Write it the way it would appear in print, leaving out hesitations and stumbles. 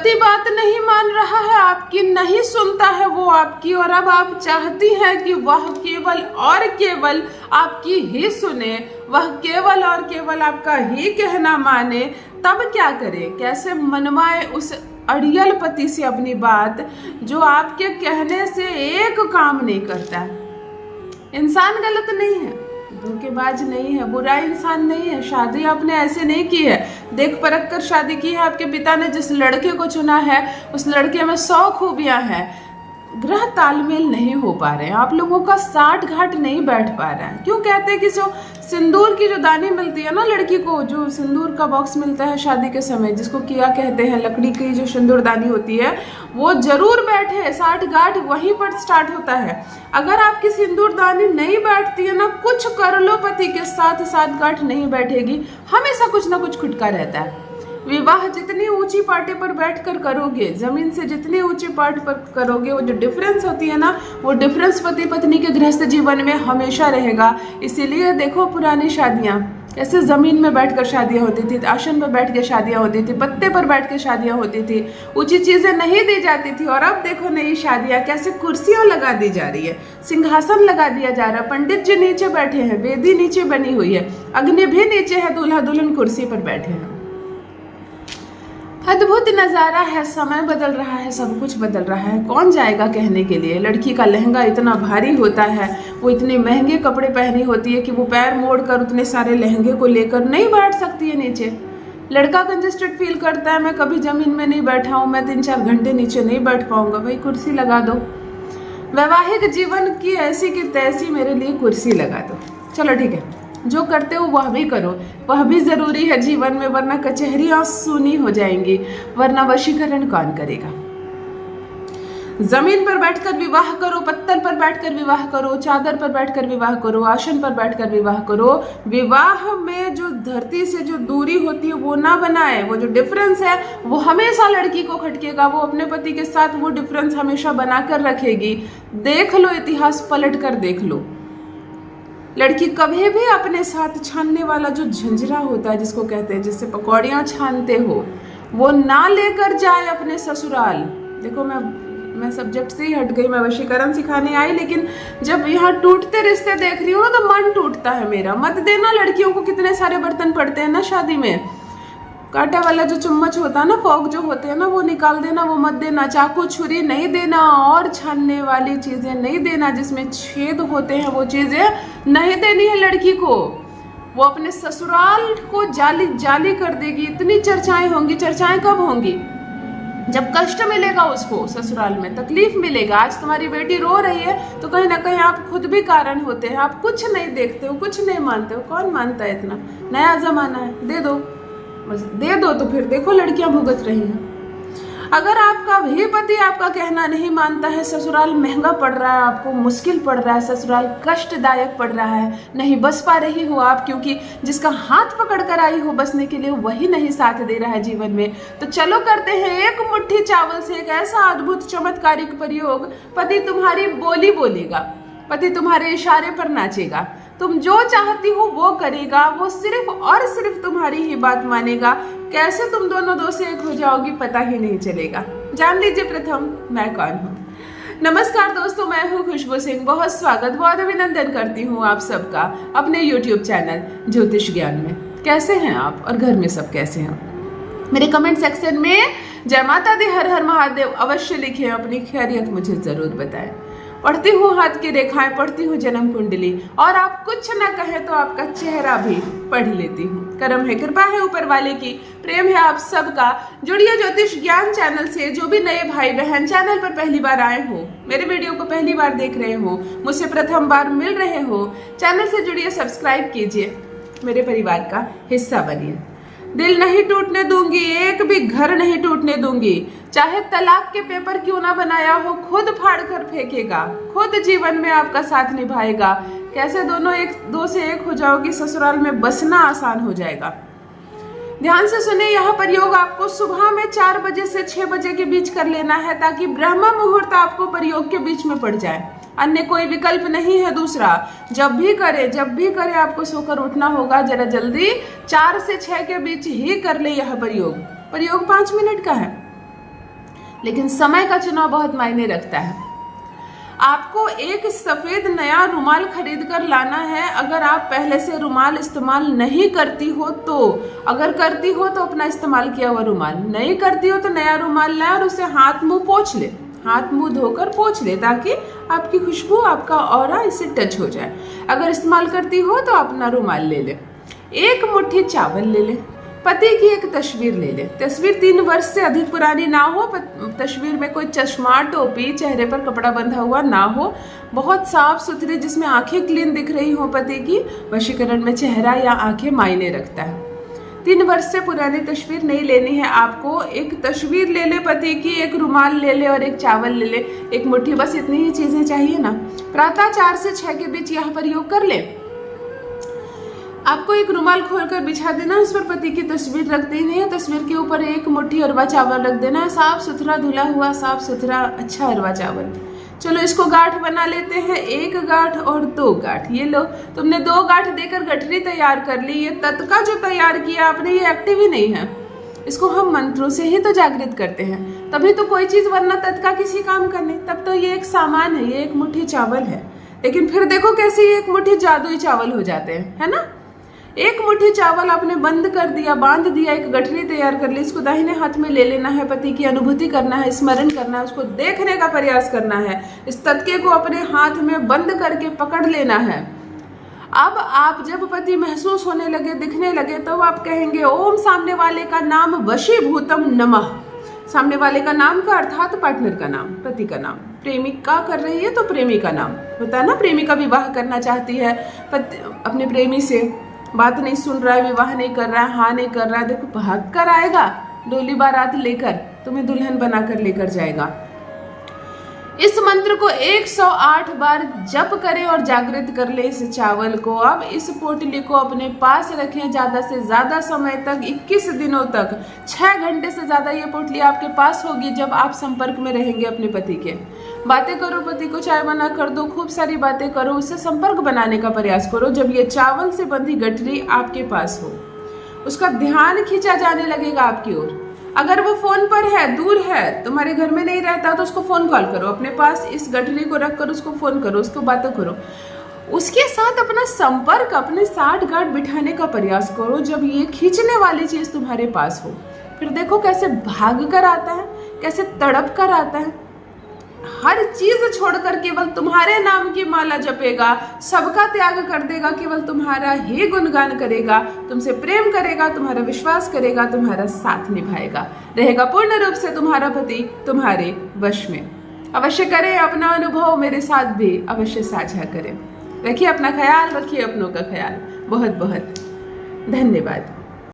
पति बात नहीं मान रहा है आपकी, नहीं सुनता है वो आपकी, और अब आप चाहती हैं कि वह केवल और केवल आपकी ही सुने, वह केवल और केवल आपका ही कहना माने। तब क्या करें, कैसे मनवाए उस अड़ियल पति से अपनी बात जो आपके कहने से एक काम नहीं करता। इंसान गलत नहीं है, धोखेबाज नहीं है, बुरा इंसान नहीं है, शादी आपने ऐसे नहीं की है, देख परख कर शादी की है। आपके पिता ने जिस लड़के को चुना है उस लड़के में 100 खूबियां हैं, ग्रह तालमेल नहीं हो पा रहे हैं, आप लोगों का साठ घाट नहीं बैठ पा रहा है। क्यों कहते हैं कि जो सिंदूर की जो दानी मिलती है ना लड़की को, जो सिंदूर का बॉक्स मिलता है शादी के समय, जिसको किया कहते हैं, लकड़ी की जो सिंदूर दानी होती है, वो जरूर बैठे, साठ घाट वहीं पर स्टार्ट होता है। अगर आपकी सिंदूर दानी नहीं बैठती है ना, कुछ कर लो पति के साथ, साठ घाट नहीं बैठेगी, हमेशा कुछ ना कुछ खुटका रहता है। विवाह जितनी ऊंची पाटे पर बैठकर करोगे, जमीन से जितनी ऊंची पाट पर करोगे, वो जो डिफरेंस होती है ना, वो डिफरेंस पति पत्नी के गृहस्थ जीवन में हमेशा रहेगा। इसीलिए देखो पुरानी शादियां कैसे जमीन में बैठकर शादियां होती थी, आसन पर बैठ के शादियां होती थी, पत्ते पर बैठ के शादियां होती थी, ऊंची चीजें नहीं दी जाती थी। और अब देखो नई शादियां कैसे कुर्सियां लगा दी जा रही है, सिंहासन लगा दिया जा रहा है, पंडित जी नीचे बैठे हैं, वेदी नीचे बनी हुई है, अग्नि भी नीचे है, दूल्हा दुल्हन कुर्सी पर बैठे हैं। अद्भुत नज़ारा है, समय बदल रहा है, सब कुछ बदल रहा है। कौन जाएगा कहने के लिए? लड़की का लहंगा इतना भारी होता है, वो इतने महंगे कपड़े पहनी होती है कि वो पैर मोड़कर उतने सारे लहंगे को लेकर नहीं बैठ सकती है नीचे। लड़का कंजस्टेड फील करता है, मैं कभी जमीन में नहीं बैठा हूँ, मैं 3-4 घंटे नीचे नहीं बैठ पाऊंगा। भाई कुर्सी लगा दो, वैवाहिक जीवन की ऐसी की तैसी मेरे लिए कुर्सी लगा दो। चलो ठीक है, जो करते हो वह भी करो, वह भी जरूरी है जीवन में, वरना कचहरियां सुनी हो जाएंगी, वरना वशीकरण कौन करेगा। जमीन पर बैठकर विवाह करो, पत्थर पर बैठकर विवाह करो, चादर पर बैठकर विवाह करो, आसन पर बैठकर विवाह करो। विवाह में जो धरती से जो दूरी होती है वो ना बनाए, वो जो डिफरेंस है वो हमेशा लड़की को खटकेगा, वो अपने पति के साथ वो डिफरेंस हमेशा बनाकर रखेगी। देख लो, इतिहास पलट कर देख लो, लड़की कभी भी अपने साथ छानने वाला जो झंझरा होता है, जिसको कहते हैं, जिससे पकौड़ियाँ छानते हो, वो ना लेकर जाए अपने ससुराल। देखो मैं सब्जेक्ट से ही हट गई, मैं वशीकरण सिखाने आई, लेकिन जब यहाँ टूटते रिश्ते देख रही हूँ ना तो मन टूटता है मेरा। मत देना लड़कियों को, कितने सारे बर्तन पड़ते हैं ना शादी में, कांटा वाला जो चम्मच होता है ना, फॉक जो होते हैं ना, वो निकाल देना, वो मत देना। चाकू छुरी नहीं देना, और छानने वाली चीजें नहीं देना, जिसमें छेद होते हैं वो चीजें नहीं देनी है लड़की को। वो अपने ससुराल को जाली जाली कर देगी। इतनी चर्चाएं होंगी। चर्चाएं कब होंगी? जब कष्ट मिलेगा उसको, ससुराल में तकलीफ मिलेगा। आज तुम्हारी बेटी रो रही है तो कहीं ना कहीं आप खुद भी कारण होते हैं। आप कुछ नहीं देखते हो, कुछ नहीं मानते हो। कौन मानता है इतना? नया जमाना है, दे दो, बस दे दो। तो फिर देखो लड़कियां भुगत रही हैं। अगर आपका भी पति आपका कहना नहीं मानता है, ससुराल महंगा पड़ रहा है, आपको मुश्किल पड़ रहा है, ससुराल कष्टदायक पड़ रहा है, नहीं बस पा रही हो आप, क्योंकि जिसका हाथ पकड़ कर आई हो बसने के लिए वही नहीं साथ दे रहा है जीवन में, तो चलो करते हैं एक मुट्ठी चावल से एक ऐसा अद्भुत चमत्कारिक प्रयोग। पति तुम्हारी बोली बोलेगा, पति तुम्हारे इशारे पर नाचेगा, तुम जो चाहती हो वो करेगा, वो सिर्फ और सिर्फ तुम्हारी ही बात मानेगा। कैसे तुम दोनों दो से एक हो जाओगी पता ही नहीं चलेगा। जान लीजिए प्रथम मैं कौन हूँ। नमस्कार दोस्तों, मैं हूँ खुशबू सिंह। बहुत स्वागत, बहुत अभिनंदन करती हूँ आप सबका अपने YouTube चैनल ज्योतिष ज्ञान में। कैसे हैं आप और घर में सब कैसे हैं? मेरे कमेंट सेक्शन में जय माता दी, हर हर महादेव अवश्य लिखें, अपनी खैरियत मुझे जरूर बताएं। पढ़ती हूँ हाथ की रेखाएं, पढ़ती हूँ जन्म कुंडली, और आप कुछ न कहें तो आपका चेहरा भी पढ़ लेती हूँ। करम है, कृपा है ऊपर वाले की, प्रेम है आप सबका। जुड़िए ज्योतिष ज्ञान चैनल से। जो भी नए भाई बहन चैनल पर पहली बार आए हो, मेरे वीडियो को पहली बार देख रहे हो, मुझसे प्रथम बार मिल रहे हो, चैनल से जुड़िए, सब्सक्राइब कीजिए, मेरे परिवार का हिस्सा बनिए। दिल नहीं टूटने दूंगी, एक भी घर नहीं टूटने दूंगी। चाहे तलाक के पेपर क्यों ना बनाया हो, खुद फाड़ कर फेंकेगा, खुद जीवन में आपका साथ निभाएगा। कैसे दोनों दो से एक हो जाओगी, ससुराल में बसना आसान हो जाएगा। ध्यान से सुने, यह प्रयोग आपको सुबह में 4 बजे से 6 बजे के बीच कर लेना है, ताकि ब्रह्म मुहूर्त आपको प्रयोग के बीच में पड़ जाए। अन्य कोई विकल्प नहीं है दूसरा। जब भी करे आपको सोकर उठना होगा। जरा जल्दी 4 से 6 के बीच ही कर ले यह प्रयोग। प्रयोग 5 मिनट का है, लेकिन समय का चुनाव बहुत मायने रखता है। आपको एक सफेद नया रुमाल खरीद कर लाना है। अगर आप पहले से रुमाल इस्तेमाल नहीं करती हो तो, अगर करती हो तो अपना इस्तेमाल किया हुआ रुमाल, नहीं करती हो तो नया रुमाल लाए और उसे हाथ मुंह पोंछ ले, हाथ मुंह धोकर पोंछ ले, ताकि आपकी खुशबू, आपका ऑरा इससे टच हो जाए। अगर इस्तेमाल करती हो तो अपना रुमाल ले ले। एक मुट्ठी चावल ले ले। पति की एक तस्वीर ले ले। तस्वीर 3 वर्ष से अधिक पुरानी ना हो। तस्वीर में कोई चश्मा, टोपी, चेहरे पर कपड़ा बंधा हुआ ना हो। बहुत साफ सुथरी, जिसमें आंखें क्लीन दिख रही हो पति की। वशीकरण में चेहरा या आंखें मायने रखता है। 3 वर्ष से पुरानी तस्वीर नहीं लेनी है आपको। एक तस्वीर ले ले पति की, एक रुमाल ले ले और एक चावल ले ले। एक मुट्ठी, बस इतनी ही चीजें चाहिए ना। प्रातः 4 से 6 के बीच यहाँ पर योग कर ले। आपको एक रुमाल खोलकर बिछा देना, उस पर पति की तस्वीर रख देनी है। तस्वीर के ऊपर एक मुट्ठी अरवा चावल रख देना है, साफ सुथरा धुला हुआ, साफ सुथरा अच्छा अरवा चावल। चलो इसको गांठ बना लेते हैं। 1 गांठ और 2 गांठ। ये लो, तुमने 2 गांठ देकर गठरी तैयार कर ली। ये तत्का जो तैयार किया आपने, ये एक्टिव ही नहीं है। इसको हम मंत्रों से ही तो जागृत करते हैं, तभी तो कोई चीज, वरना तत्का किसी काम का नहीं। तब तो ये एक सामान है, ये एक मुट्ठी चावल है। लेकिन फिर देखो कैसे ये एक मुट्ठी जादुई चावल हो जाते हैं, है ना। एक मुट्ठी चावल आपने बंद कर दिया, बांध दिया, एक गठरी तैयार कर ली। इसको दाहिने हाथ में ले लेना है, पति की अनुभूति करना है, स्मरण करना है, उसको देखने का प्रयास करना है। इस तत्के को अपने हाथ में बंद करके पकड़ लेना है। अब आप जब पति महसूस होने लगे, दिखने लगे, तो आप कहेंगे ओम सामने वाले का नाम वशीभूतम नमः। सामने वाले का नाम का अर्थात पार्टनर का नाम, पति का नाम। प्रेमिका कर रही है तो प्रेमी का नाम होता है ना। प्रेमिका विवाह करना चाहती है अपने प्रेमी से, बात नहीं सुन रहा है, विवाह नहीं कर रहा है, हाँ नहीं कर रहा है, देखो भाग कर आएगा, डोली बारात लेकर तुम्हें दुल्हन बनाकर लेकर जाएगा। इस मंत्र को 108 बार जप करें और जागृत कर ले इस चावल को। अब इस पोटली को अपने पास रखें ज्यादा से ज्यादा समय तक, 21 दिनों तक। 6 घंटे से ज्यादा ये पोटली आपके पास होगी जब आप संपर्क में रहेंगे अपने पति के। बातें करो, पति को चाय बना कर दो, खूब सारी बातें करो, उससे संपर्क बनाने का प्रयास करो। जब ये चावल से बंधी गठरी आपके पास हो, उसका ध्यान खींचा जाने लगेगा आपकी ओर। अगर वो फोन पर है, दूर है, तुम्हारे घर में नहीं रहता, तो उसको फोन कॉल करो। अपने पास इस गठरी को रखकर उसको फोन करो, उसको बातें करो, उसके साथ अपना संपर्क, अपने साठ गांठ बिठाने का प्रयास करो जब ये खींचने वाली चीज तुम्हारे पास हो। फिर देखो कैसे भाग कर आता है, कैसे तड़प कर आता है। हर चीज छोड़कर केवल तुम्हारे नाम की माला जपेगा, सबका त्याग कर देगा, केवल तुम्हारा ही गुणगान करेगा, तुमसे प्रेम करेगा, तुम्हारा विश्वास करेगा, तुम्हारा साथ निभाएगा, रहेगा पूर्ण रूप से तुम्हारा पति तुम्हारे वश में। अवश्य करें, अपना अनुभव मेरे साथ भी अवश्य साझा करें। रखिए अपना ख्याल, रखिए अपनों का ख्याल। बहुत बहुत धन्यवाद।